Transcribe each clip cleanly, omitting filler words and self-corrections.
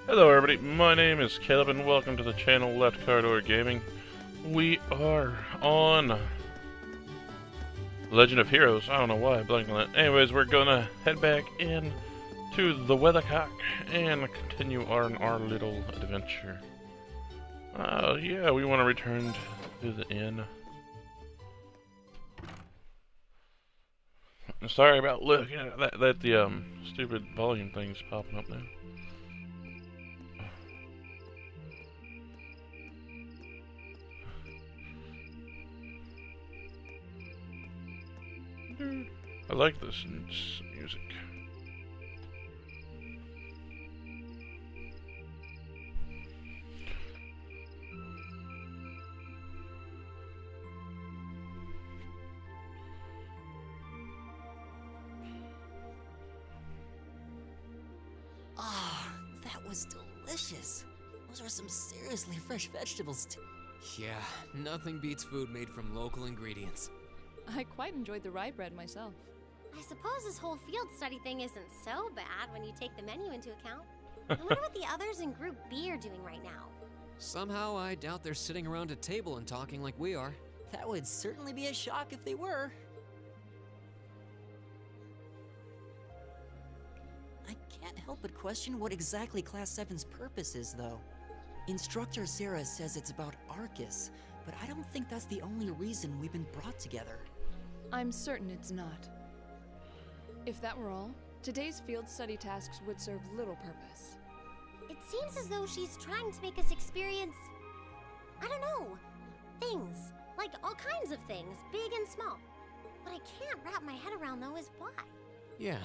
Hello everybody, my name is Caleb and welcome to the channel LeftCarDoorGaming. We are on Legend of Heroes. I don't know why I blanked on that. Anyways, we're gonna head back in to the Weathercock and continue our little adventure. Yeah, we want to return to the inn. Sorry about looking at that the stupid volume thing's popping up now. I like this music. Ah, that was delicious. Those were some seriously fresh vegetables too. Yeah, nothing beats food made from local ingredients. I quite enjoyed the rye bread myself. I suppose this whole field study thing isn't so bad when you take the menu into account. I wonder what the others in Group B are doing right now. Somehow, I doubt they're sitting around a table and talking like we are. That would certainly be a shock if they were. I can't help but question what exactly Class 7's purpose is, though. Instructor Sarah says it's about Arcus, but I don't think that's the only reason we've been brought together. I'm certain it's not. If that were all, today's field study tasks would serve little purpose. It seems as though she's trying to make us experience, I don't know, things. Like all kinds of things, big and small. What I can't wrap my head around, though, is why. Yeah.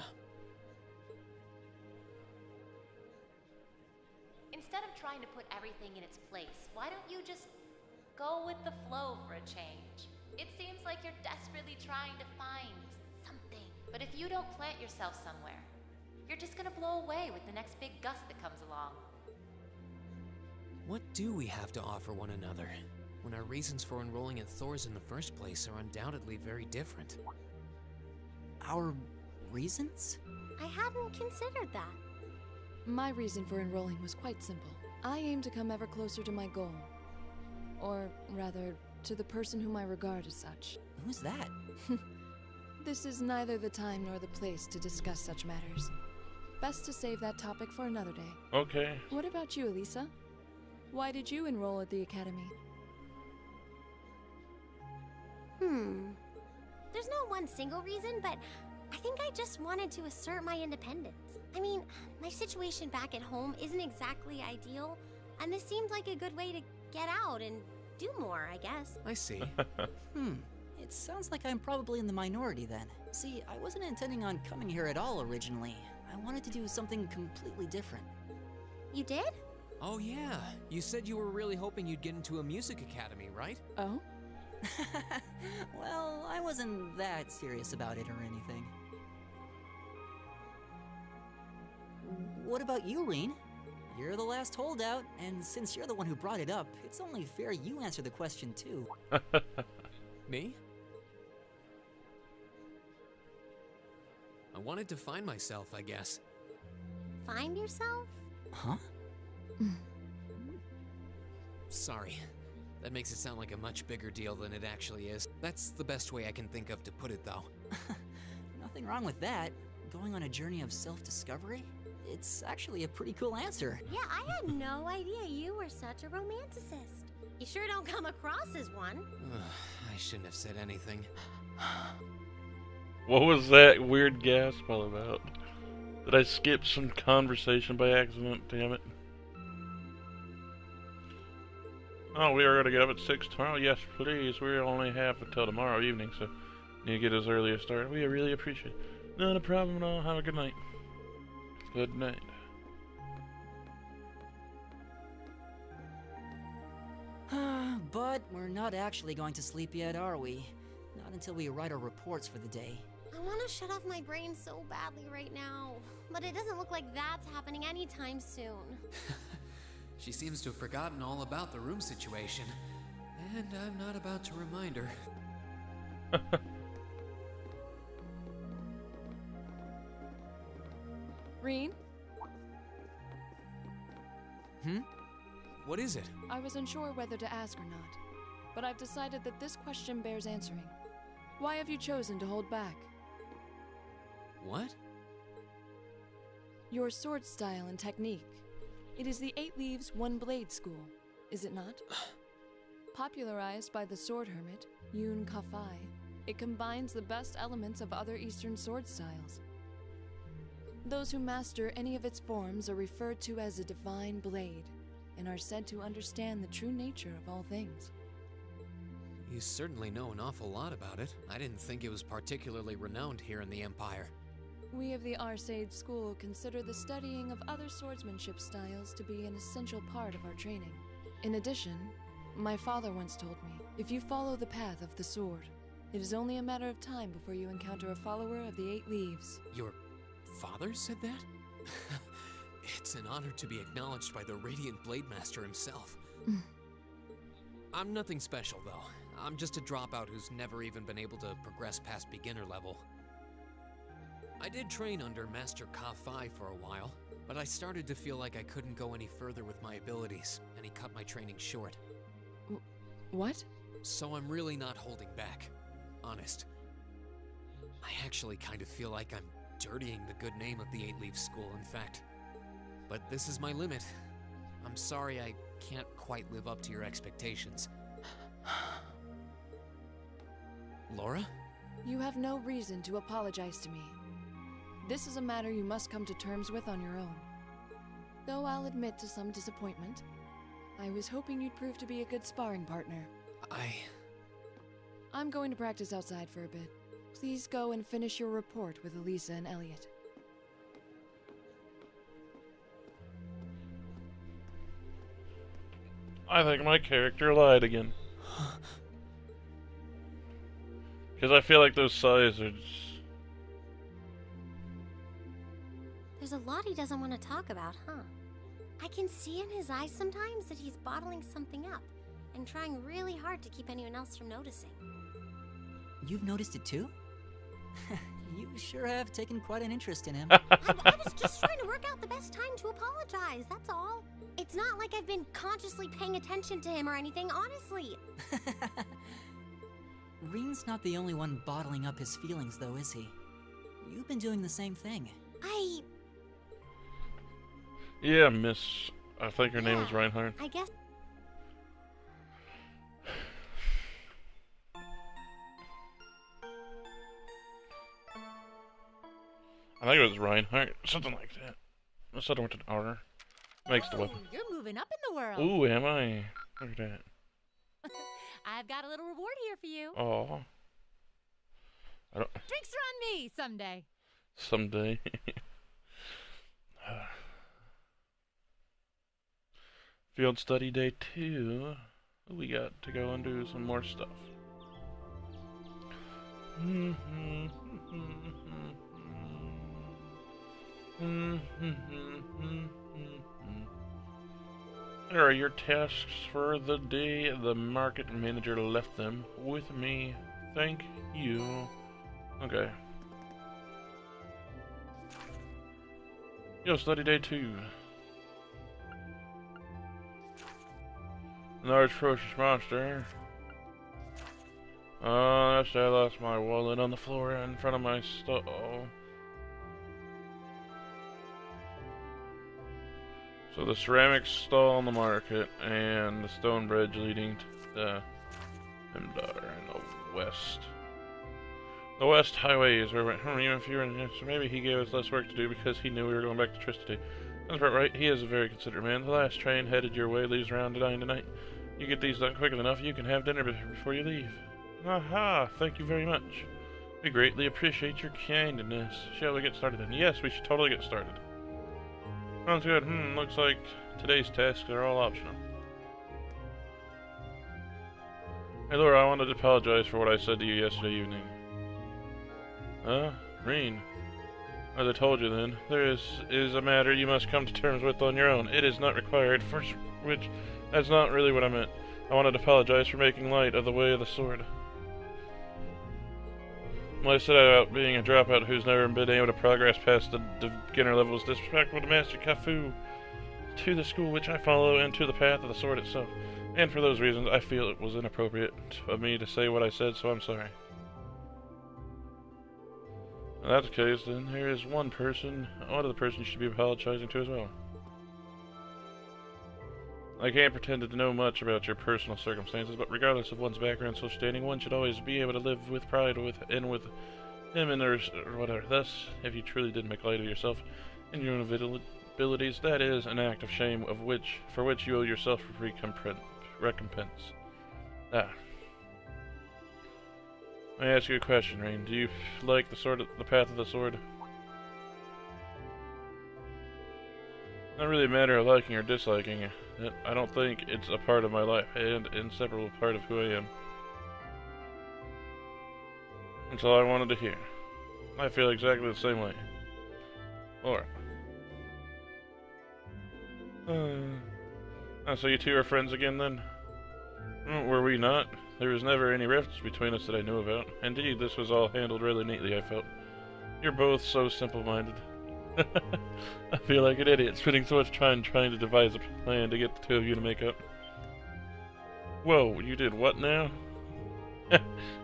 Instead of trying to put everything in its place, why don't you just go with the flow for a change? It seems like you're desperately trying to find something. But if you don't plant yourself somewhere, you're just gonna blow away with the next big gust that comes along. What do we have to offer one another, when our reasons for enrolling at Thor's in the first place are undoubtedly very different? Our reasons? I hadn't considered that. My reason for enrolling was quite simple. I aim to come ever closer to my goal. Or rather, to the person whom I regard as such. Who's that? This is neither the time nor the place to discuss such matters. Best to save that topic for another day. Okay. What about you, Elisa? Why did you enroll at the academy? There's no one single reason, but I think I just wanted to assert my independence. I mean, my situation back at home isn't exactly ideal, and this seemed like a good way to get out and do more, I guess. I see. It sounds like I'm probably in the minority then. See, I wasn't intending on coming here at all originally. I wanted to do something completely different. You did? Oh yeah, you said you were really hoping you'd get into a music academy, right? Oh? Well, I wasn't that serious about it or anything. What about you, Reen? You're the last holdout, and since you're the one who brought it up, it's only fair you answer the question too. Me? I wanted to find myself, I guess. Find yourself? Huh? Sorry. That makes it sound like a much bigger deal than it actually is. That's the best way I can think of to put it, though. Nothing wrong with that. Going on a journey of self-discovery? It's actually a pretty cool answer. Yeah, I had no idea you were such a romanticist. You sure don't come across as one. I shouldn't have said anything. What was that weird gasp all about? Did I skip some conversation by accident? Damn it. Oh, we are going to get up at 6 tomorrow? Yes, please. We only have until tomorrow evening, so need to get as early a start. We really appreciate it. Not a problem at all. Have a good night. Good night. But we're not actually going to sleep yet, are we? Not until we write our reports for the day. I want to shut off my brain so badly right now, but it doesn't look like that's happening anytime soon. She seems to have forgotten all about the room situation, and I'm not about to remind her. Reen? What is it? I was unsure whether to ask or not, but I've decided that this question bears answering. Why have you chosen to hold back? What? Your sword style and technique. It is the 8 Leaves, 1 Blade school, is it not? Popularized by the sword hermit, Yun Kafai, it combines the best elements of other Eastern sword styles. Those who master any of its forms are referred to as a divine blade, and are said to understand the true nature of all things. You certainly know an awful lot about it. I didn't think it was particularly renowned here in the Empire. We of the Arcade School consider the studying of other swordsmanship styles to be an essential part of our training. In addition, my father once told me, if you follow the path of the sword, it is only a matter of time before you encounter a follower of the 8 Leaves. Your father said that? It's an honor to be acknowledged by the Radiant Blade Master himself. I'm nothing special, though. I'm just a dropout who's never even been able to progress past beginner level. I did train under Master Ka-Fi for a while, but I started to feel like I couldn't go any further with my abilities, and he cut my training short. What? So I'm really not holding back. Honest. I actually kind of feel like I'm dirtying the good name of the 8 Leaf School, in fact. But this is my limit. I'm sorry I can't quite live up to your expectations. Laura? You have no reason to apologize to me. This is a matter you must come to terms with on your own. Though I'll admit to some disappointment, I was hoping you'd prove to be a good sparring partner. I'm going to practice outside for a bit. Please go and finish your report with Elisa and Elliot. I think my character lied again. Because I feel like those sighs are just... There's a lot he doesn't want to talk about, huh? I can see in his eyes sometimes that he's bottling something up and trying really hard to keep anyone else from noticing. You've noticed it too? You sure have taken quite an interest in him. I was just trying to work out the best time to apologize, that's all. It's not like I've been consciously paying attention to him or anything, honestly. Reen's not the only one bottling up his feelings, though, is he? You've been doing the same thing. Yeah, Miss... I think her name was Reinhardt. I guess... I think it was Reinhardt. Something like that. I said I went to R. Makes the weapon. You're moving up in the world. Ooh, am I? Look at that. I've got a little reward here for you. Oh. I don't... Drinks are on me someday. Someday. Field study day 2. We got to go and do some more stuff. There are your tasks for the day. The market manager left them with me. Thank you. Okay. Yo, study day 2. Large ferocious monster. That's I lost my wallet on the floor in front of my stove. So the ceramic stall on the market and the stone bridge leading to the Hemdar in the west. The west highway is where we went home, even if you were in so maybe he gave us less work to do because he knew we were going back to Tristity. That's about right, he is a very considerate man. The last train headed your way leaves around 9 tonight. You get these done quickly enough, you can have dinner before you leave. Aha, thank you very much. We greatly appreciate your kindness. Shall we get started then? Yes, we should totally get started. Sounds good. Looks like today's tasks are all optional. Hey Laura, I wanted to apologize for what I said to you yesterday evening. Reen. As I told you then, there is a matter you must come to terms with on your own. It is not required, for which, that's not really what I meant. I wanted to apologize for making light of the way of the sword. When I said about being a dropout who's never been able to progress past the beginner level is disrespectful to Master Kafu. to the school which I follow and to the path of the sword itself. And for those reasons, I feel it was inappropriate of me to say what I said, so I'm sorry. In that case, then, there is one other person you should be apologizing to as well. I can't pretend to know much about your personal circumstances, but regardless of one's background and social standing, one should always be able to live with pride with him and or whatever. Thus, if you truly did make light of yourself and your own abilities, that is an act of shame for which you owe yourself recompense. Ah. Let me ask you a question, Rain. Do you like the path of the sword? Not really a matter of liking or disliking it. I don't think it's a part of my life and an inseparable part of who I am. That's all I wanted to hear. I feel exactly the same way. Or. So you two are friends again then? Were we not? There was never any rifts between us that I knew about. Indeed, this was all handled really neatly, I felt. You're both so simple-minded. I feel like an idiot spending so much time trying to devise a plan to get the two of you to make up. Whoa, you did what now?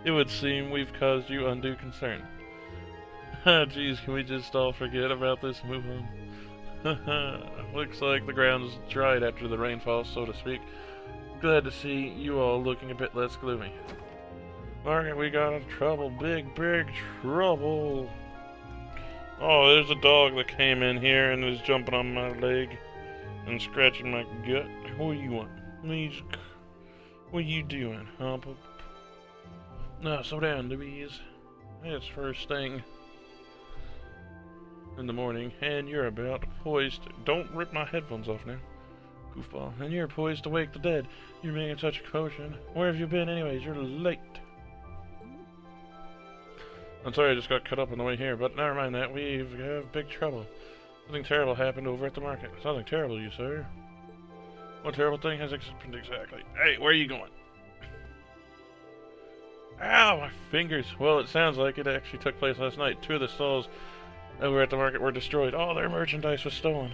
It would seem we've caused you undue concern. Geez, can we just all forget about this and move on? Looks like the ground's dried after the rainfall, so to speak. Glad to see you all looking a bit less gloomy. Margaret, we got in trouble. Big trouble. Oh, there's a dog that came in here and is jumping on my leg and scratching my gut. What do you want? What are you doing, huh? No, slow down, Louise. It's first thing in the morning, and you're about poised. Don't rip my headphones off now. Goofball. And you're poised to wake the dead. You're making such a commotion. Where have you been anyways? You're late. I'm sorry I just got cut up on the way here, but never mind that. We have big trouble. Something terrible happened over at the market. Something terrible, you sir? What terrible thing has happened exactly? Hey, where are you going? Ow, my fingers. Well, it sounds like it actually took place last night. 2 of the stalls over at the market were destroyed. All their merchandise was stolen.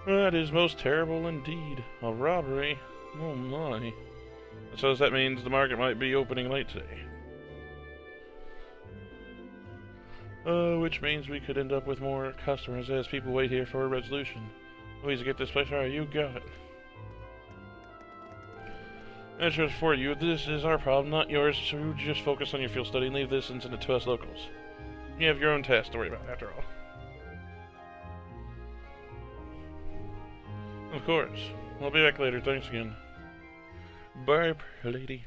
That is most terrible indeed. A robbery. Oh my. So that means the market might be opening late today. Which means we could end up with more customers as people wait here for a resolution. Please get this place right. You got it. That's just for you. This is our problem, not yours, so you just focus on your field study and leave this incident to us locals. You have your own tasks to worry about, after all. Of course. I'll be back later. Thanks again. Bye, lady.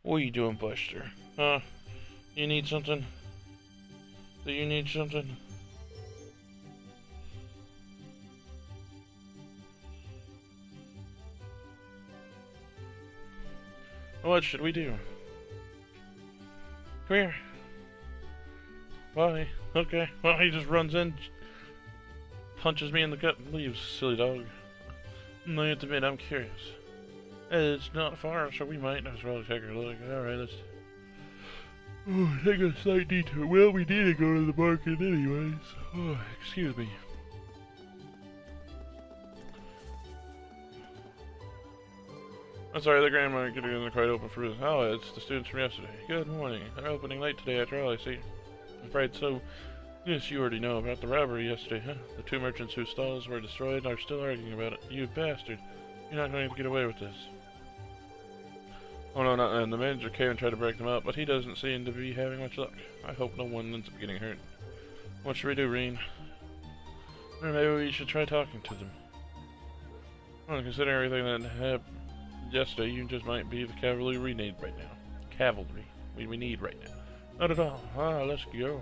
What are you doing, Buster? Huh? You need something? Do you need something? What should we do? Come here. Bye. Okay. Well, he just runs in, punches me in the gut, and leaves. Silly dog. I have to admit, I'm curious. It's not far, so we might as well take a look. Alright, let's take a slight detour. Well, we need to go to the market anyways. Oh, excuse me. I'm sorry, the grand market isn't quite open for business. Oh, it's the students from yesterday. Good morning. They're opening late today after all, I see. I'm afraid so. Yes, you already know about the robbery yesterday, huh? The 2 merchants whose stalls were destroyed are still arguing about it. You bastard. You're not going to get away with this. Oh no, not then. The manager came and tried to break them up, but he doesn't seem to be having much luck. I hope no one ends up getting hurt. What should we do, Reen? Or maybe we should try talking to them. Well, considering everything that happened yesterday, you just might be the cavalry we need right now. Cavalry we need right now. Not at all. Ah, let's go.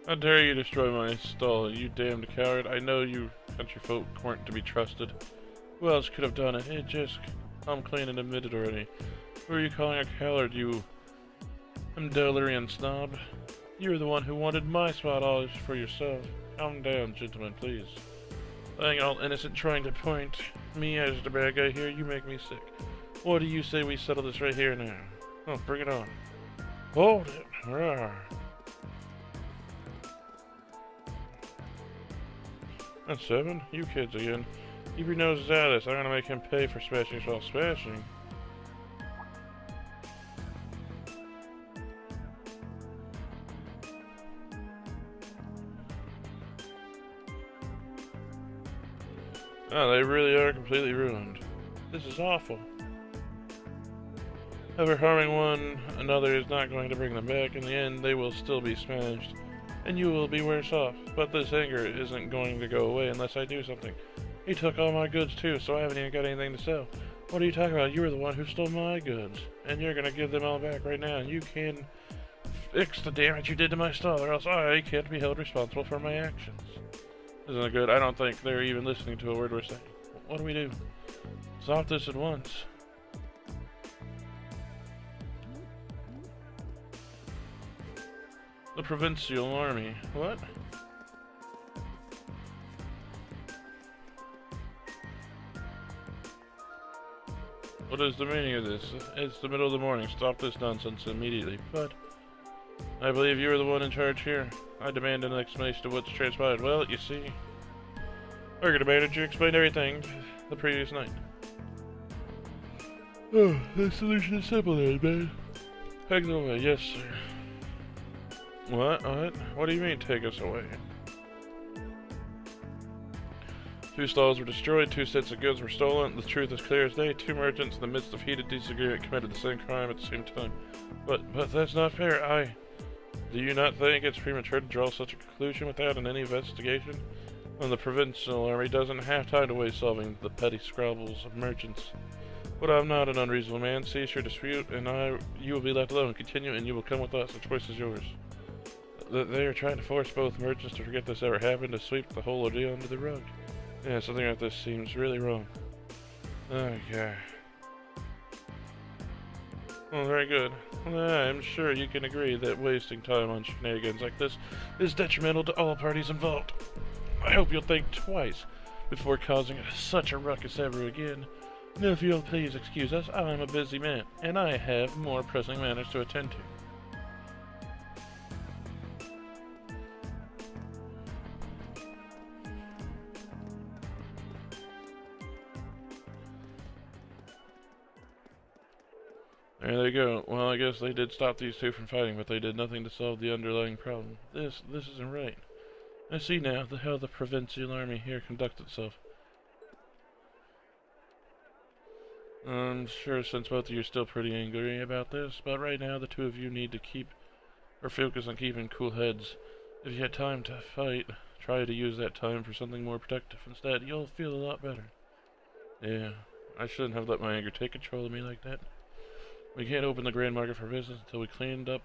How dare you destroy my stall, you damned coward. I know you country folk weren't to be trusted. Who else could have done it? It just come clean and admitted already. Who are you calling a coward, you Amdolarian snob? You're the one who wanted my spot all for yourself. Calm down, gentlemen, please. Playing all innocent, trying to point me as the bad guy here, you make me sick. What do you say we settle this right here now? Oh, bring it on. Hold it. Rawr. That's 7. You kids again. Keep your noses out of this. I'm gonna make him pay for smashing while smashing. Oh, they really are completely ruined. This is awful. Ever harming one another is not going to bring them back. In the end, they will still be smashed, and you will be worse off. But this anger isn't going to go away unless I do something. He took all my goods too, so I haven't even got anything to sell. What are you talking about? You were the one who stole my goods, and you're gonna give them all back right now, and you can fix the damage you did to my stall, or else I can't be held responsible for my actions. Isn't it good? I don't think they're even listening to a word we're saying. What do we do? Stop this at once. The Provincial Army. What? What is the meaning of this? It's the middle of the morning. Stop this nonsense immediately. But I believe you are the one in charge here. I demand an explanation of what's transpired. Well, you see, our manager explained everything the previous night. Oh, the solution is simple then, man. Take us away. Yes, sir. What? What? What do you mean, take us away? 2 stalls were destroyed, 2 sets of goods were stolen. The truth is clear as day. 2 merchants in the midst of heated disagreement committed the same crime at the same time. But that's not fair. Do you not think it's premature to draw such a conclusion without any investigation? When the Provincial Army doesn't have time to waste solving the petty squabbles of merchants. But I'm not an unreasonable man. Cease your dispute, and you will be left alone. Continue, and you will come with us. The choice is yours. They are trying to force both merchants to forget this ever happened, to sweep the whole ordeal under the rug. Yeah, something like this seems really wrong. Okay. Well, very good. I'm sure you can agree that wasting time on shenanigans like this is detrimental to all parties involved. I hope you'll think twice before causing such a ruckus ever again. Now, if you'll please excuse us, I'm a busy man, and I have more pressing matters to attend to. There they go. Well, I guess they did stop these 2 from fighting, but they did nothing to solve the underlying problem. This isn't right. I see now how the Provincial Army here conducts itself. I'm sure since both of you are still pretty angry about this, but right now the 2 of you need to focus on keeping cool heads. If you had time to fight, try to use that time for something more productive. Instead, you'll feel a lot better. Yeah, I shouldn't have let my anger take control of me like that. We can't open the Grand Market for business until we cleaned up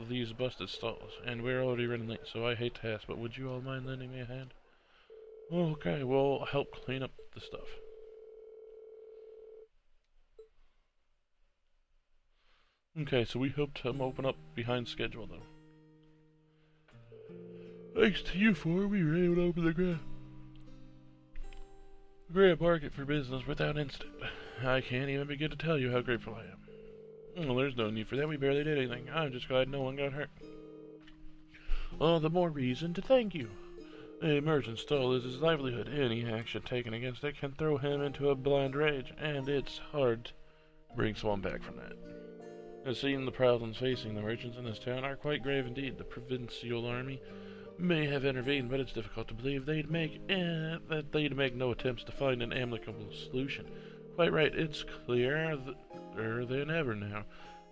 these busted stalls, and we're already running late, so I hate to ask, but would you all mind lending me a hand? Okay, we'll help clean up the stuff. Okay, so we hope to open up behind schedule, though. Thanks to you 4, we were able to open the Grand Market for business without incident. I can't even begin to tell you how grateful I am. Well, there's no need for that. We barely did anything. I'm just glad no one got hurt. All the more reason to thank you. A merchant's stall is his livelihood. Any action taken against it can throw him into a blind rage, and it's hard to bring someone back from that. I've seen the problems facing the merchants in this town are quite grave indeed. The Provincial Army may have intervened, but it's difficult to believe they'd make no attempts to find an amicable solution. Quite right. It's clearer than ever now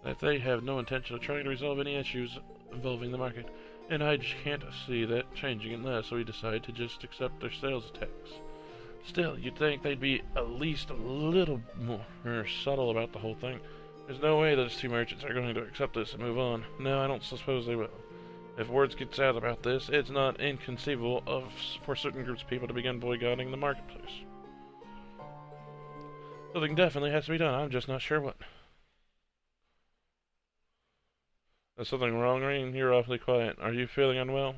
that they have no intention of trying to resolve any issues involving the market, and I just can't see that changing unless we decide to just accept their sales tax. Still, you'd think they'd be at least a little more subtle about the whole thing. There's no way those 2 merchants are going to accept this and move on. No, I don't suppose they will. If words get out about this, it's not inconceivable for certain groups of people to begin boycotting the marketplace. Something definitely has to be done. I'm just not sure what. Is something wrong, Reen? You're awfully quiet. Are you feeling unwell?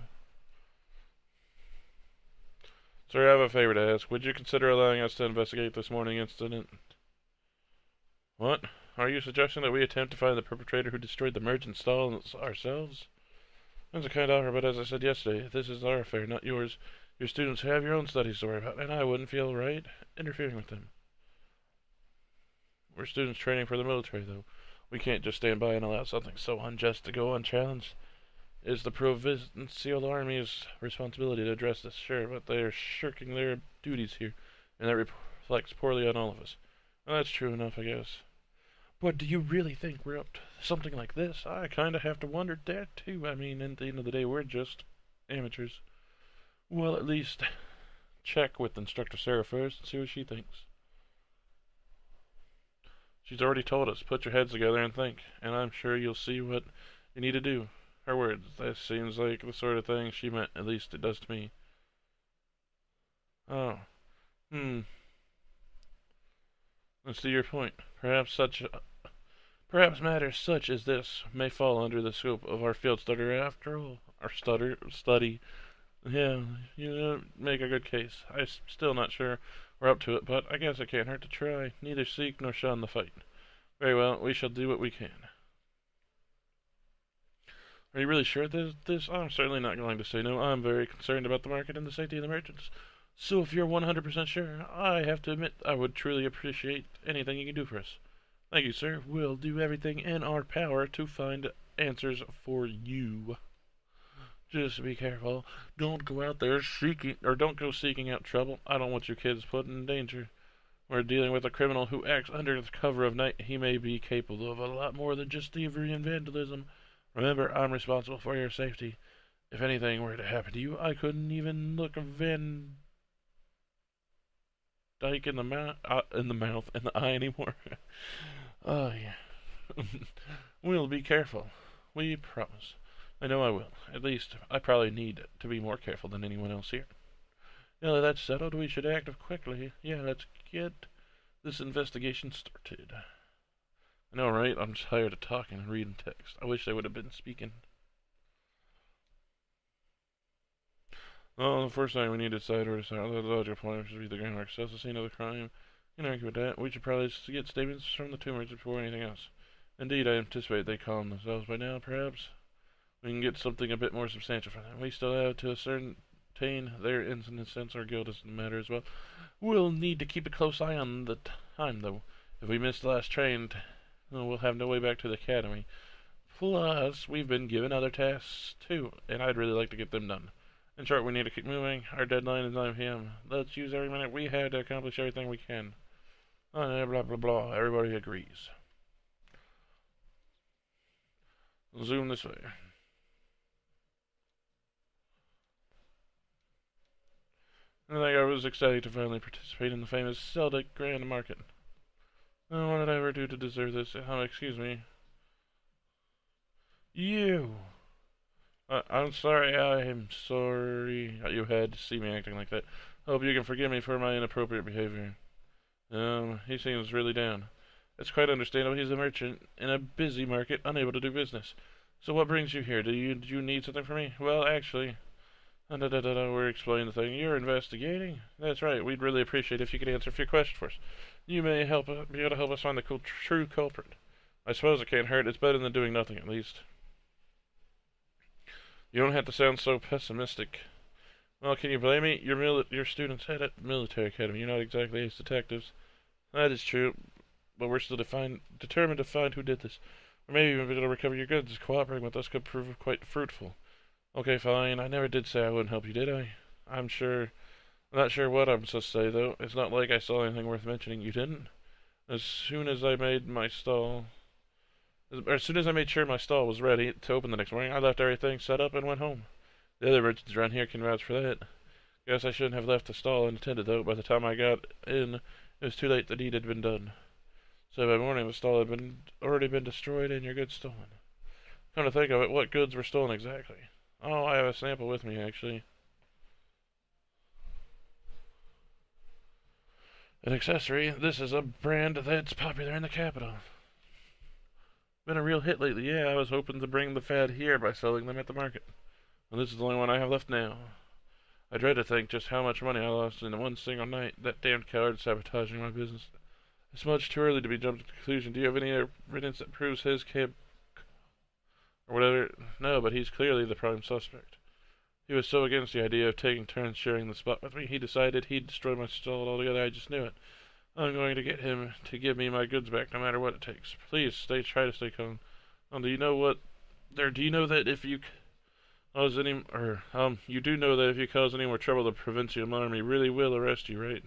Sir, I have a favor to ask. Would you consider allowing us to investigate this morning incident? What? Are you suggesting that we attempt to find the perpetrator who destroyed the merchant stall ourselves? That's a kind offer, but as I said yesterday, this is our affair, not yours. Your students have your own studies to worry about, and I wouldn't feel right interfering with them. We're students training for the military, though. We can't just stand by and allow something so unjust to go unchallenged. It's the Provincial Army's responsibility to address this, sure, but they are shirking their duties here, and that reflects poorly on all of us. Well, that's true enough, I guess. But do you really think we're up to something like this? I kind of have to wonder that, too. I mean, at the end of the day, we're just amateurs. Well, at least check with Instructor Sarah first and see what she thinks. She's already told us, put your heads together and think, and I'm sure you'll see what you need to do. Her words, that seems like the sort of thing she meant, at least it does to me. Oh. Let's see your point. Perhaps matters such as this may fall under the scope of our field study after all. Study. Yeah, you make a good case. I'm still not sure we're up to it, but I guess it can't hurt to try. Neither seek nor shun the fight. Very well, we shall do what we can. Are you really sure this? I'm certainly not going to say no. I'm very concerned about the market and the safety of the merchants. So if you're 100% sure, I have to admit I would truly appreciate anything you can do for us. Thank you, sir. We'll do everything in our power to find answers for you. Just be careful. Don't go out there don't go seeking out trouble. I don't want your kids put in danger. We're dealing with a criminal who acts under the cover of night. He may be capable of a lot more than just thievery and vandalism. Remember, I'm responsible for your safety. If anything were to happen to you, I couldn't even look a Van Dyke in the eye anymore. Oh, yeah. We'll be careful. We promise. I know I will. At least, I probably need to be more careful than anyone else here. Now that that's settled, we should act quickly. Yeah, let's get this investigation started. I know, right? I'm tired of talking and reading text. I wish they would have been speaking. Well, the first thing we need to decide where to start. The logical point should be the grand access, the scene of the crime. You can argue with that. We should probably get statements from the tumors before anything else. Indeed, I anticipate they calm themselves by now, perhaps. We can get something a bit more substantial from them. We still have to ascertain their innocence or guilt doesn't matter as well. We'll need to keep a close eye on the time, though. If we miss the last train, we'll have no way back to the academy. Plus, we've been given other tasks, too, and I'd really like to get them done. In short, we need to keep moving. Our deadline is 9 p.m. Let's use every minute we have to accomplish everything we can. Blah, blah, blah. Everybody agrees. Zoom this way. I think I was excited to finally participate in the famous Zelda Grand Market. Oh, what did I ever do to deserve this? Oh, excuse me. You! I'm sorry you had to see me acting like that. Hope you can forgive me for my inappropriate behavior. He seems really down. It's quite understandable. He's a merchant in a busy market, unable to do business. So what brings you here? Do you need something from me? Well, actually... we're explaining the thing. You're investigating? That's right. We'd really appreciate if you could answer a few questions for us. You may be able to help us find the true culprit. I suppose it can't hurt. It's better than doing nothing, at least. You don't have to sound so pessimistic. Well, can you blame me? Your students head at military academy. You're not exactly ace detectives. That is true, but we're still determined to find who did this. Or maybe even be able to recover your goods. Cooperating with us could prove quite fruitful. Okay, fine. I never did say I wouldn't help you, did I? I'm not sure what I'm supposed to say, though. It's not like I saw anything worth mentioning. You didn't? As soon as I made sure my stall was ready to open the next morning, I left everything set up and went home. The other merchants around here can vouch for that. Guess I shouldn't have left the stall unattended, though. By the time I got in, it was too late. The deed had been done. So by morning, the stall had already been destroyed and your goods stolen. Come to think of it, what goods were stolen exactly? Oh, I have a sample with me, actually. An accessory. This is a brand that's popular in the capital. Been a real hit lately. Yeah, I was hoping to bring the fad here by selling them at the market. Well, this is the only one I have left now. I dread to think just how much money I lost in one single night. That damned coward sabotaging my business. It's much too early to be jumped to the conclusion. Do you have any evidence that proves his camp or whatever? No, but he's clearly the prime suspect. He was so against the idea of taking turns sharing the spot with me, he decided he'd destroy my stall altogether. I just knew it. I'm going to get him to give me my goods back, no matter what it takes. Please, try to stay calm. Do you know that if you cause you do know that if you cause any more trouble, the provincial army really will arrest you, right?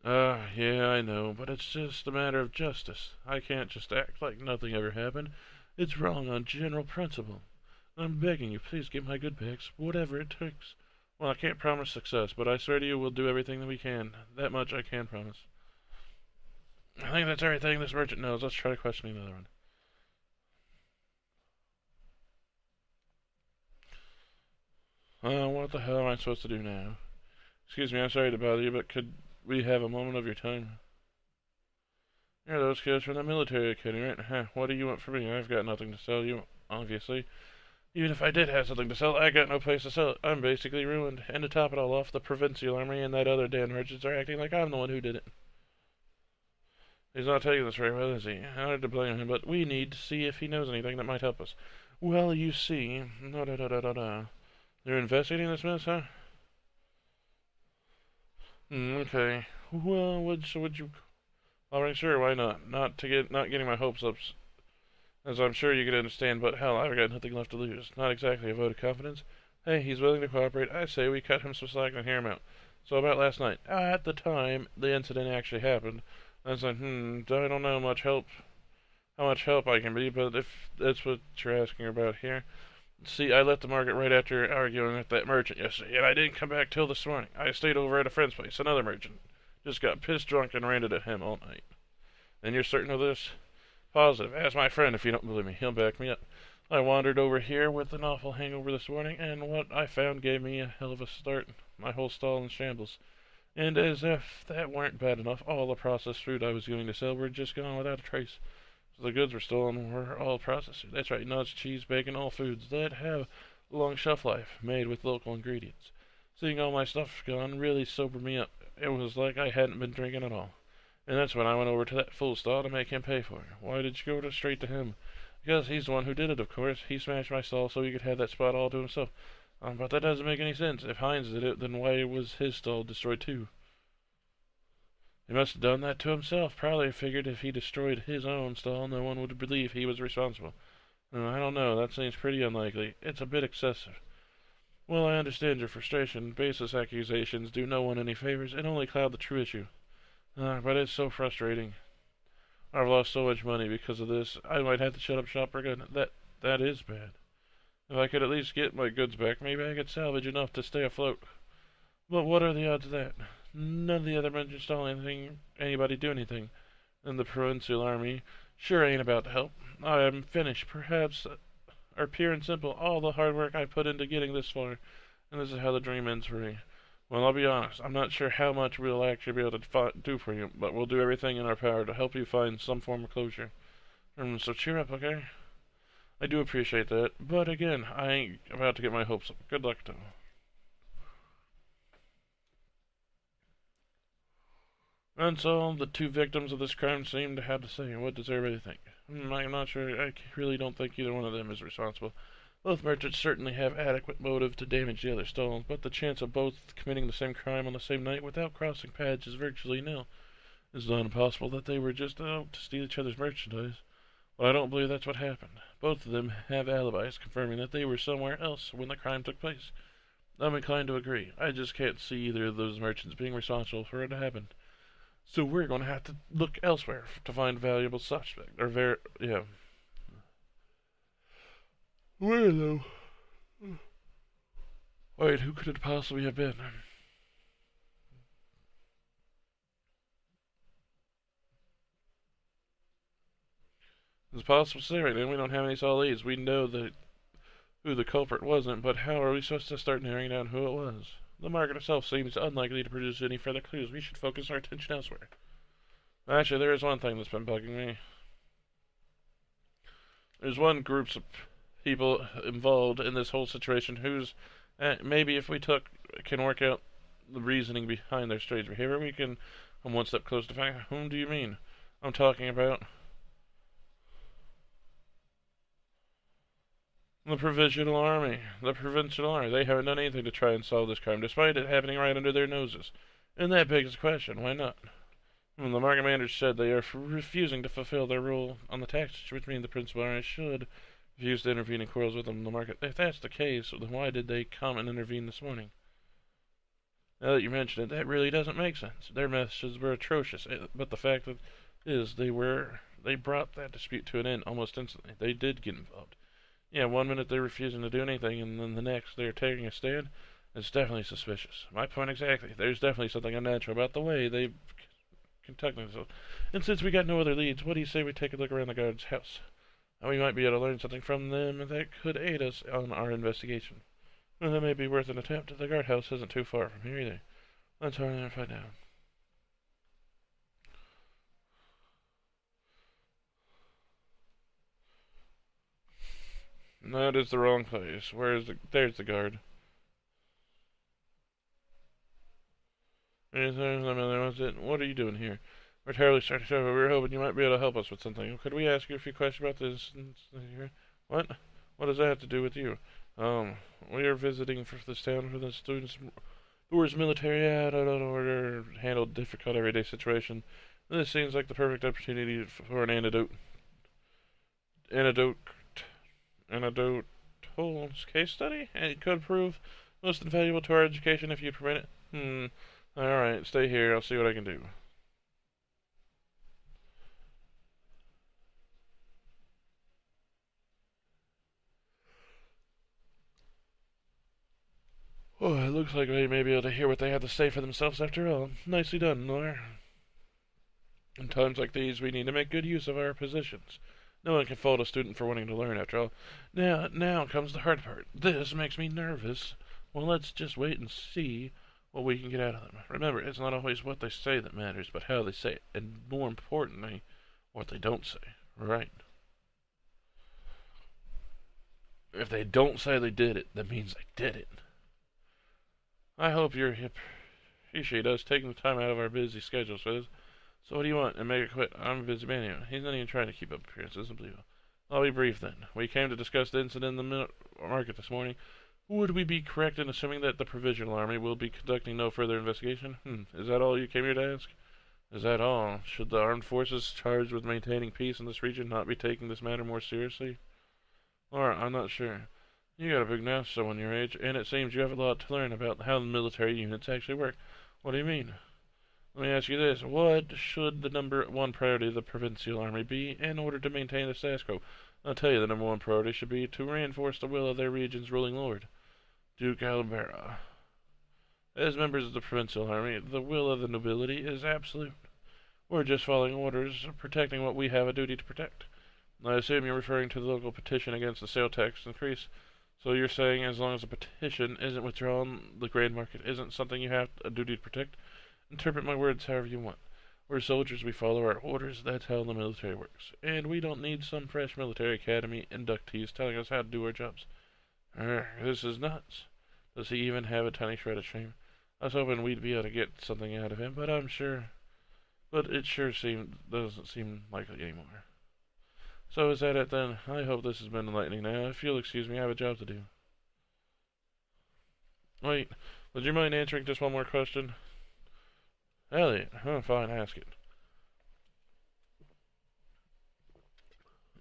Yeah, I know, but it's just a matter of justice. I can't just act like nothing ever happened. It's wrong on general principle. I'm begging you, please get my goods back, whatever it takes. Well, I can't promise success, but I swear to you we'll do everything that we can. That much I can promise. I think that's everything this merchant knows. Let's try questioning the other one. What the hell am I supposed to do now? Excuse me, I'm sorry to bother you, but could we have a moment of your time? You're those kids from the military academy, right? Huh, what do you want from me? I've got nothing to sell you, obviously. Even if I did have something to sell, I got no place to sell it. I'm basically ruined. And to top it all off, the provincial army and that other damn merchants are acting like I'm the one who did it. He's not taking this very well, is he? Hard to blame him, but we need to see if he knows anything that might help us. Well, you see... They're investigating this mess, huh? Okay. Well, would you... Alright, sure, why not? Not getting my hopes up, as I'm sure you can understand, but hell, I've got nothing left to lose. Not exactly a vote of confidence. Hey, he's willing to cooperate. I say we cut him some slack and hear him out. So about last night. At the time the incident actually happened, I was like, I don't know how much help I can be, but if that's what you're asking about here. See, I left the market right after arguing with that merchant yesterday, and I didn't come back till this morning. I stayed over at a friend's place, another merchant. Just got pissed drunk and ranted at him all night. And you're certain of this? Positive. Ask my friend if you don't believe me. He'll back me up. I wandered over here with an awful hangover this morning, and what I found gave me a hell of a start. My whole stall in shambles. And as if that weren't bad enough, all the processed food I was going to sell were just gone without a trace. So the goods were stolen were all processed food. That's right, nuts, cheese, bacon, all foods that have a long shelf life, made with local ingredients. Seeing all my stuff gone really sobered me up. It was like I hadn't been drinking at all. And that's when I went over to that fool stall to make him pay for it. Why did you go straight to him? Because he's the one who did it, of course. He smashed my stall so he could have that spot all to himself. But that doesn't make any sense. If Hines did it, then why was his stall destroyed too? He must have done that to himself. Probably figured if he destroyed his own stall, no one would believe he was responsible. I don't know. That seems pretty unlikely. It's a bit excessive. Well, I understand your frustration. Baseless accusations do no one any favors and only cloud the true issue. But it's so frustrating. I've lost so much money because of this. I might have to shut up shop for good. That is bad. If I could at least get my goods back, maybe I could salvage enough to stay afloat. But what are the odds of that? None of the other men saw anybody do anything. And the provincial army sure ain't about to help. I am finished. Perhaps, or pure and simple, all the hard work I put into getting this far. And this is how the dream ends for me. Well, I'll be honest. I'm not sure how much we'll actually be able to do for you, but we'll do everything in our power to help you find some form of closure. So cheer up, okay? I do appreciate that, but again, I ain't about to get my hopes up. Good luck, though. That's all the two victims of this crime seem to have to say. What does everybody think? I'm not sure. I really don't think either one of them is responsible. Both merchants certainly have adequate motive to damage the other stalls, but the chance of both committing the same crime on the same night without crossing paths is virtually nil. It's not impossible that they were just out to steal each other's merchandise. But I don't believe that's what happened. Both of them have alibis confirming that they were somewhere else when the crime took place. I'm inclined to agree. I just can't see either of those merchants being responsible for it to happen. So we're going to have to look elsewhere to find valuable suspect. Where, though? Wait, who could it possibly have been? It's possible to say right now. We don't have any solid leads. We know who the culprit wasn't, but how are we supposed to start narrowing down who it was? The market itself seems unlikely to produce any further clues. We should focus our attention elsewhere. Actually, there is one thing that's been bugging me. There's one group of people involved in this whole situation whose maybe if we took can work out the reasoning behind their strange behavior, we can come one step closer to finding. Whom do you mean? I'm talking about the Provisional Army. The Provincial Army. They haven't done anything to try and solve this crime, despite it happening right under their noses. And that begs the question, why not? Well, the market managers said they are refusing to fulfill their rule on the taxes, which means the principal army should refuse to intervene in quarrels with them in the market. If that's the case, then why did they come and intervene this morning? Now that you mention it, that really doesn't make sense. Their messages were atrocious, but the fact is they brought that dispute to an end almost instantly. They did get involved. Yeah, one minute they're refusing to do anything, and then the next they're taking a stand. It's definitely suspicious. My point exactly. There's definitely something unnatural about the way they conduct themselves. And since we got no other leads, what do you say we take a look around the guard's house? And we might be able to learn something from them that could aid us on our investigation. Well, that may be worth an attempt. The guardhouse isn't too far from here either. Let's hurry and find out. That is the wrong place. There's the guard. What are you doing here? We're terribly sorry to we were hoping you might be able to help us with something. Could we ask you a few questions about this? What? What does that have to do with you? We are visiting for this town for the students. Doors military out of order, handle difficult everyday situation. This seems like the perfect opportunity for an antidote case study. And it could prove most invaluable to our education if you permit it. Alright, stay here. I'll see what I can do. Oh, it looks like we may be able to hear what they have to say for themselves after all. Nicely done, Laura. In times like these, we need to make good use of our positions. No one can fault a student for wanting to learn, after all. Now comes the hard part. This makes me nervous. Well, let's just wait and see what we can get out of them. Remember, it's not always what they say that matters, but how they say it, and more importantly, what they don't say. Right? If they don't say they did it, that means they did it. I hope you appreciate us taking the time out of our busy schedules for this. So what do you want? And make it quit. I'm a busy man anyway. He's not even trying to keep up appearances. Unbelievable. I'll be brief then. We came to discuss the incident in the market this morning. Would we be correct in assuming that the Provisional Army will be conducting no further investigation? Is that all you came here to ask? Is that all? Should the armed forces charged with maintaining peace in this region not be taking this matter more seriously? Or, I'm not sure. You got a big mouth, someone your age, and it seems you have a lot to learn about how the military units actually work. What do you mean? Let me ask you this. What should the number one priority of the Provincial Army be in order to maintain the status quo? I'll tell you the number one priority should be to reinforce the will of their region's ruling lord, Duke Albera. As members of the Provincial Army, the will of the nobility is absolute. We're just following orders, protecting what we have a duty to protect. I assume you're referring to the local petition against the sale tax increase. So you're saying as long as the petition isn't withdrawn, the grain market isn't something you have a duty to protect? Interpret my words however you want. We're soldiers, we follow our orders, that's how the military works. And we don't need some fresh military academy inductees telling us how to do our jobs. This is nuts. Does he even have a tiny shred of shame? I was hoping we'd be able to get something out of him, but it sure doesn't seem likely anymore. So is that it then? I hope this has been enlightening now. If you'll excuse me, I have a job to do. Wait, would you mind answering just one more question? Elliot, fine, ask it.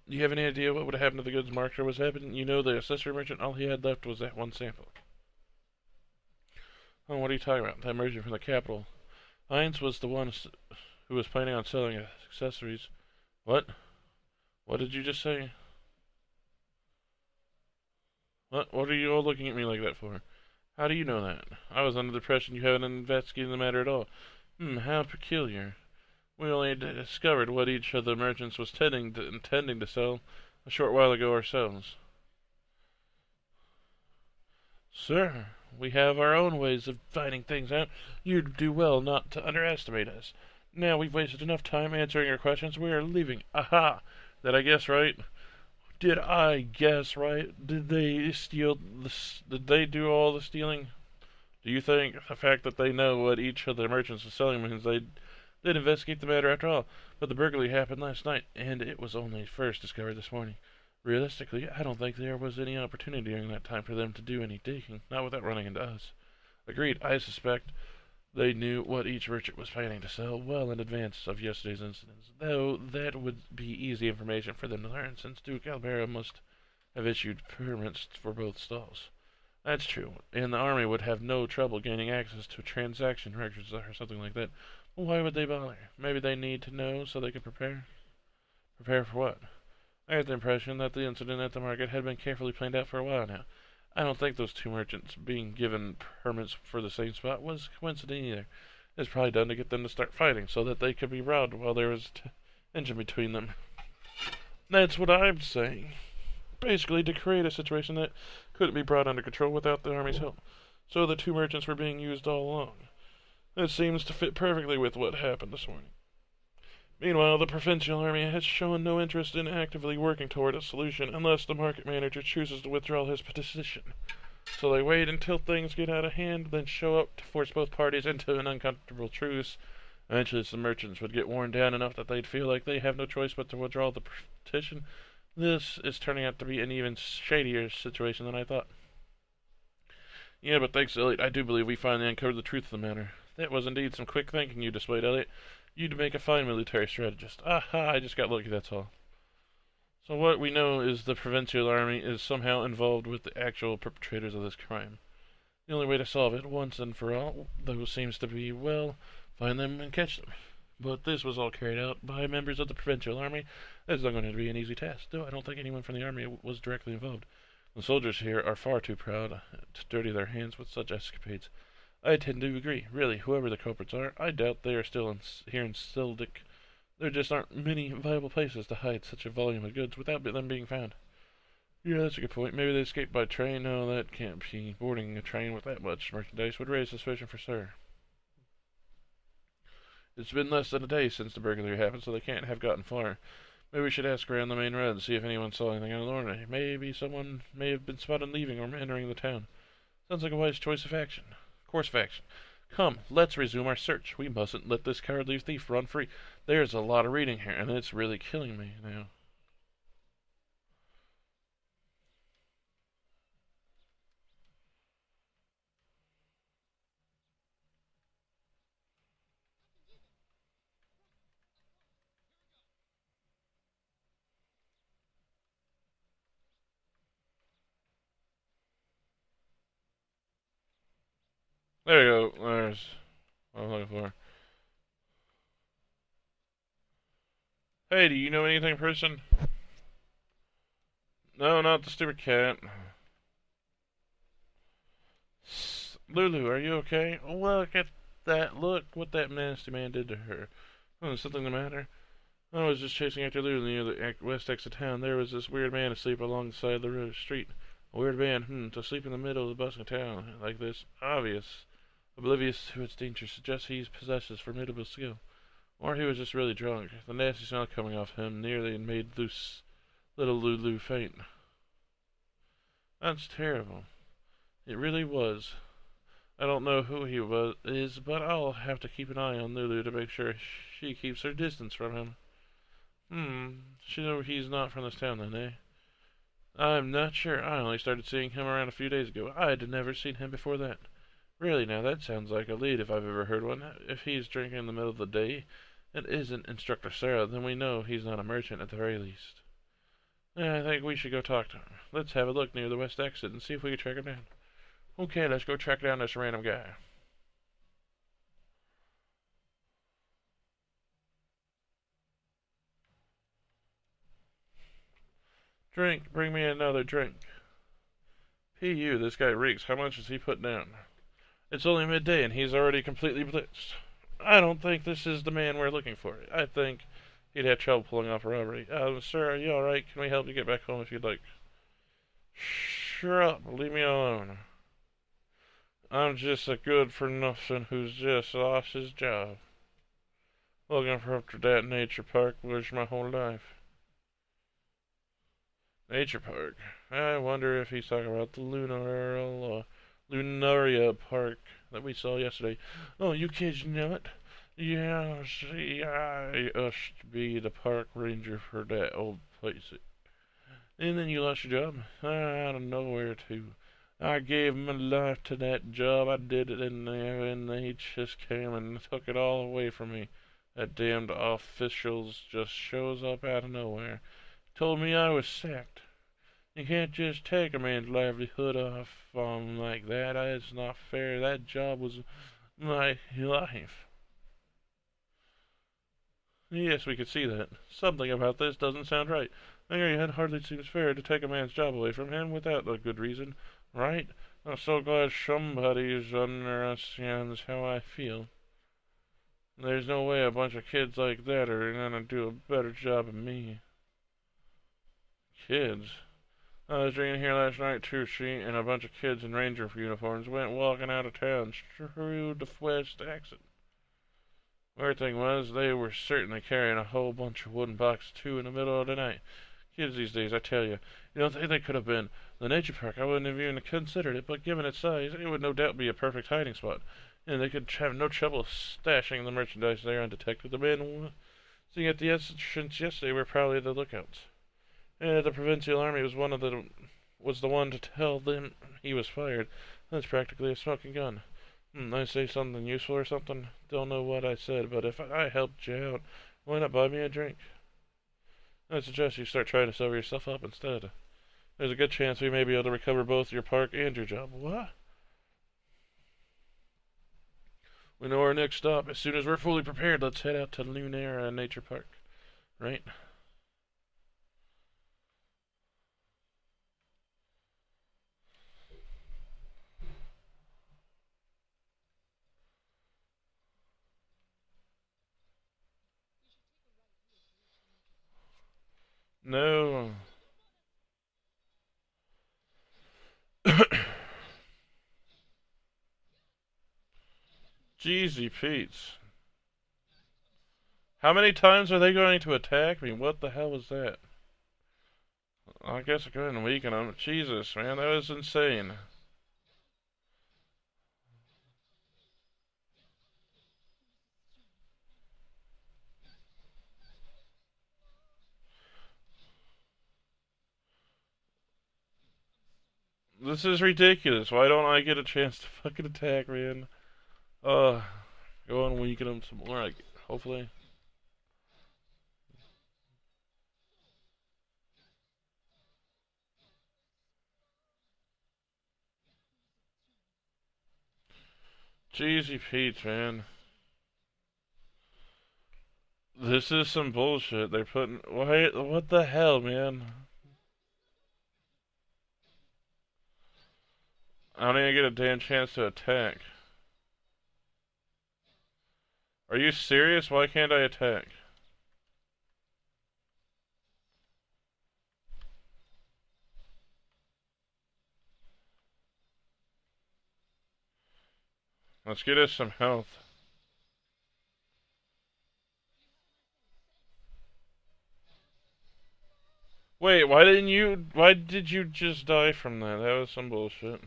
Do you have any idea what would have happened to the goods marked or was happening? You know the accessory merchant, all he had left was that one sample. Oh, what are you talking about? That merchant from the capital. Heinz was the one who was planning on selling accessories. What? What did you just say? What are you all looking at me like that for? How do you know that? I was under the impression you haven't investigated the matter at all. How peculiar. We only discovered what each of the merchants was intending to sell a short while ago ourselves. Sir, we have our own ways of finding things out. You'd do well not to underestimate us. Now we've wasted enough time answering your questions. We are leaving. Aha! Did I guess right? Did I guess right? Did they steal Did they do all the stealing? Do you think the fact that they know what each of the merchants is selling means they did investigate the matter after all? But the burglary happened last night, and it was only first discovered this morning. Realistically, I don't think there was any opportunity during that time for them to do any digging, not without running into us. Agreed, I suspect they knew what each merchant was planning to sell well in advance of yesterday's incidents, though that would be easy information for them to learn, since Duke Albera must have issued permits for both stalls. That's true, and the army would have no trouble gaining access to transaction records or something like that. Well, why would they bother? Maybe they need to know so they can prepare? Prepare for what? I had the impression that the incident at the market had been carefully planned out for a while now. I don't think those two merchants being given permits for the same spot was coincident either. It's probably done to get them to start fighting so that they could be robbed while there was tension between them. That's what I'm saying. Basically, to create a situation that couldn't be brought under control without the army's help. So the two merchants were being used all along. That seems to fit perfectly with what happened this morning. Meanwhile, the provincial army has shown no interest in actively working toward a solution unless the market manager chooses to withdraw his petition. So they wait until things get out of hand, then show up to force both parties into an uncomfortable truce. Eventually, some merchants would get worn down enough that they'd feel like they have no choice but to withdraw the petition. This is turning out to be an even shadier situation than I thought. Yeah, but thanks, Elliot. I do believe we finally uncovered the truth of the matter. That was indeed some quick thinking you displayed, Elliot. You'd make a fine military strategist. Aha, I just got lucky, that's all. So what we know is the provincial army is somehow involved with the actual perpetrators of this crime. The only way to solve it, once and for all, though, seems to be, well, find them and catch them. But this was all carried out by members of the provincial army. That's not going to be an easy task, though I don't think anyone from the army was directly involved. The soldiers here are far too proud to dirty their hands with such escapades. I tend to agree. Really, whoever the culprits are, I doubt they are still here in Sildic. There just aren't many viable places to hide such a volume of goods without them being found. Yeah, that's a good point. Maybe they escaped by train. No, that can't be. Boarding a train with that much merchandise would raise suspicion for sure. It's been less than a day since the burglary happened, so they can't have gotten far. Maybe we should ask around the main road and see if anyone saw anything out of the ordinary. Maybe someone may have been spotted leaving or entering the town. Sounds like a wise choice of action. Course of action. Come, let's resume our search. We mustn't let this cowardly thief run free. There's a lot of reading here, and it's really killing me now. There you go. There's what I'm looking for. Hey, do you know anything, person? No, not the stupid cat. Lulu, are you okay? Look at that. Look what that nasty man did to her. Oh, is something the matter? I was just chasing after Lulu near the west exit of town. There was this weird man asleep alongside the road street. A weird man, to sleep in the middle of the bustling town like this. Obvious. Oblivious to its danger suggests he possesses formidable skill. Or he was just really drunk. The nasty smell coming off him nearly made loose little Lulu faint. That's terrible. It really was. I don't know who he is, but I'll have to keep an eye on Lulu to make sure she keeps her distance from him. She knows he's not from this town then, eh? I'm not sure. I only started seeing him around a few days ago. I'd never seen him before that. Really, now that sounds like a lead if I've ever heard one. If he's drinking in the middle of the day and isn't Instructor Sarah, then we know he's not a merchant at the very least. I think we should go talk to him. Let's have a look near the west exit and see if we can track him down. Okay, let's go track down this random guy. Drink, bring me another drink. P.U., this guy reeks. How much is he put down? It's only midday and he's already completely blitzed. I don't think this is the man we're looking for. I think he'd have trouble pulling off a robbery. Sir, are you alright? Can we help you get back home if you'd like? Shut up. Leave me alone. I'm just a good-for-nothing who's just lost his job. Looking for up to that nature park was my whole life. Nature park. I wonder if he's talking about the Lunar Earl or Lunaria Park that we saw yesterday. Oh, you kids know it? Yeah, see, I used to be the park ranger for that old place. And then you lost your job out of nowhere, too. I gave my life to that job. I did it in there, and they just came and took it all away from me. That damned officials just shows up out of nowhere. Told me I was sacked. You can't just take a man's livelihood off like that. It's not fair. That job was my life. Yes, we could see that. Something about this doesn't sound right. It hardly seems fair to take a man's job away from him without a good reason, right? I'm so glad somebody's understands how I feel. There's no way a bunch of kids like that are gonna do a better job than me. Kids? I was drinking here last night too, and a bunch of kids in ranger uniforms went walking out of town through the west exit. Weird thing was, they were certainly carrying a whole bunch of wooden boxes too in the middle of the night. Kids these days, I tell you. You don't think they could have been? The nature park, I wouldn't have even considered it, but given its size, it would no doubt be a perfect hiding spot. And they could have no trouble stashing the merchandise there undetected. The men seeing at the entrance yesterday were probably the lookouts. And the Provincial Army was the one to tell them he was fired. That's practically a smoking gun. I say something useful or something? Don't know what I said, but if I helped you out, why not buy me a drink? I suggest you start trying to sober yourself up instead. There's a good chance we may be able to recover both your park and your job. What? We know our next stop. As soon as we're fully prepared, let's head out to Lunaria Nature Park. Right? No. Jeezy Pete's. How many times are they going to attack me? What the hell was that? I guess I go ahead and weaken them. Jesus, man, that was insane. This is ridiculous. Why don't I get a chance to fucking attack, man? Go and weaken them some more, hopefully. Jeezy Pete's, man. This is some bullshit. They're putting... What the hell, man? I don't even get a damn chance to attack. Are you serious? Why can't I attack? Let's get us some health. Wait, why did you just die from that? That was some bullshit.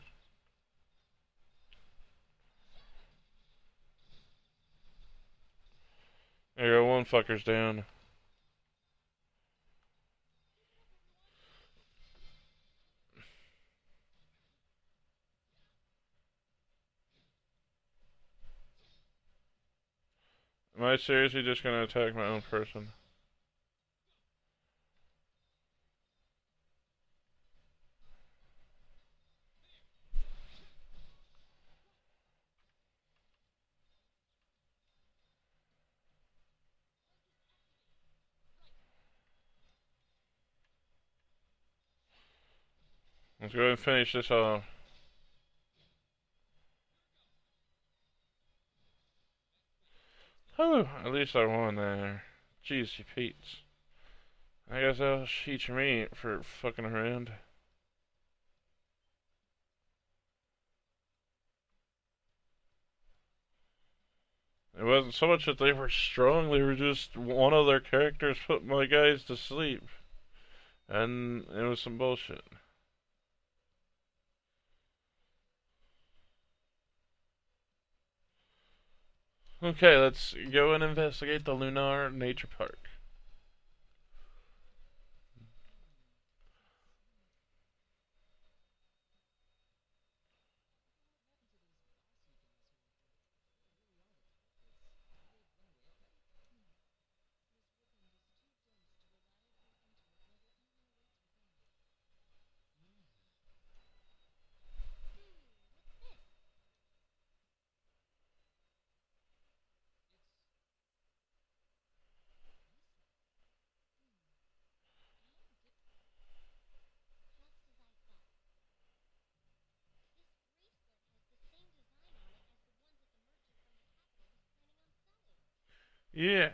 There you go, one fucker's down. Am I seriously just gonna attack my own person? Let's go ahead and finish this off. Oh, at least I won there. Jeez, Pete's. I guess that'll teach me for fucking around. It wasn't so much that they were strong, they were just one of their characters put my guys to sleep. And it was some bullshit. Okay, let's go and investigate the Lunar Nature Park. Yeah.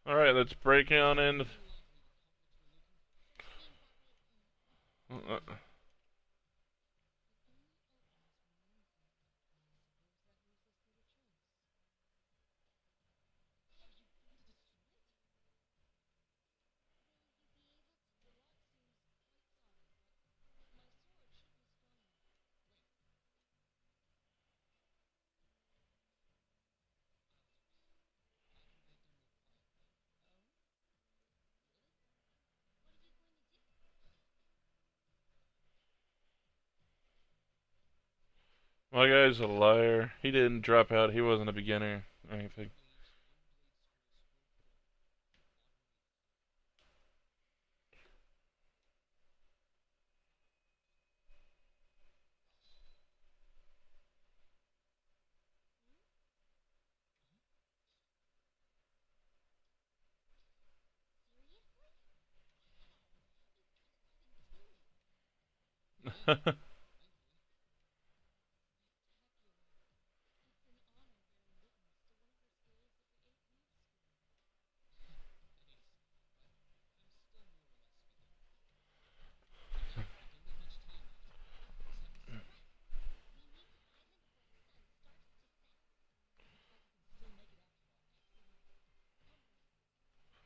Alright, let's break on in. My guy's a liar. He didn't drop out. He wasn't a beginner or anything.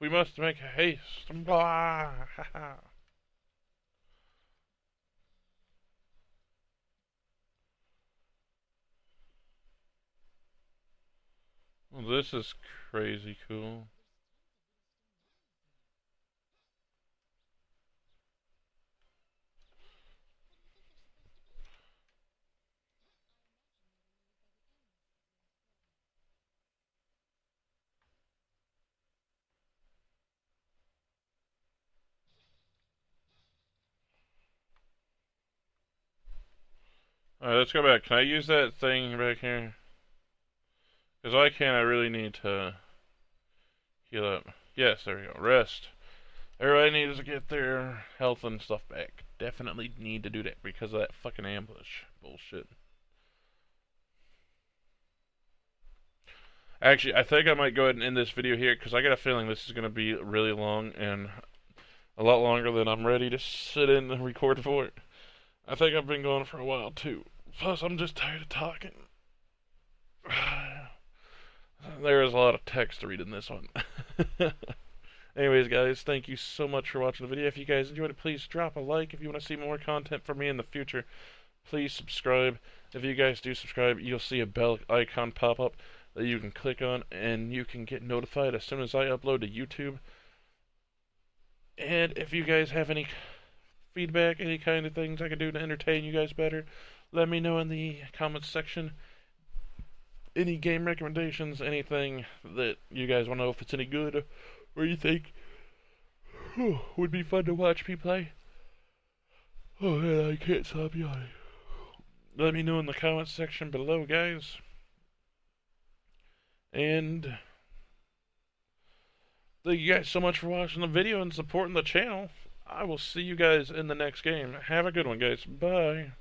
We must make haste. Blah. Well, this is crazy cool. Alright, let's go back. Can I use that thing back here? Because I can't, I really need to heal up. Yes, there we go. Rest. Everybody needs to get their health and stuff back. Definitely need to do that because of that fucking ambush. Bullshit. Actually, I think I might go ahead and end this video here because I got a feeling this is going to be really long and a lot longer than I'm ready to sit in and record for it. I think I've been going for a while too. Plus, I'm just tired of talking. There is a lot of text to read in this one. Anyways, guys, thank you so much for watching the video. If you guys enjoyed it, please drop a like. If you want to see more content from me in the future, please subscribe. If you guys do subscribe, you'll see a bell icon pop up that you can click on, and you can get notified as soon as I upload to YouTube. And if you guys have any feedback, any kind of things I can do to entertain you guys better, let me know in the comments section. Any game recommendations, anything that you guys want to know if it's any good, or you think would be fun to watch me play. Oh man, I can't stop yawning. Let me know in the comments section below, guys. And thank you guys so much for watching the video and supporting the channel. I will see you guys in the next game. Have a good one, guys. Bye.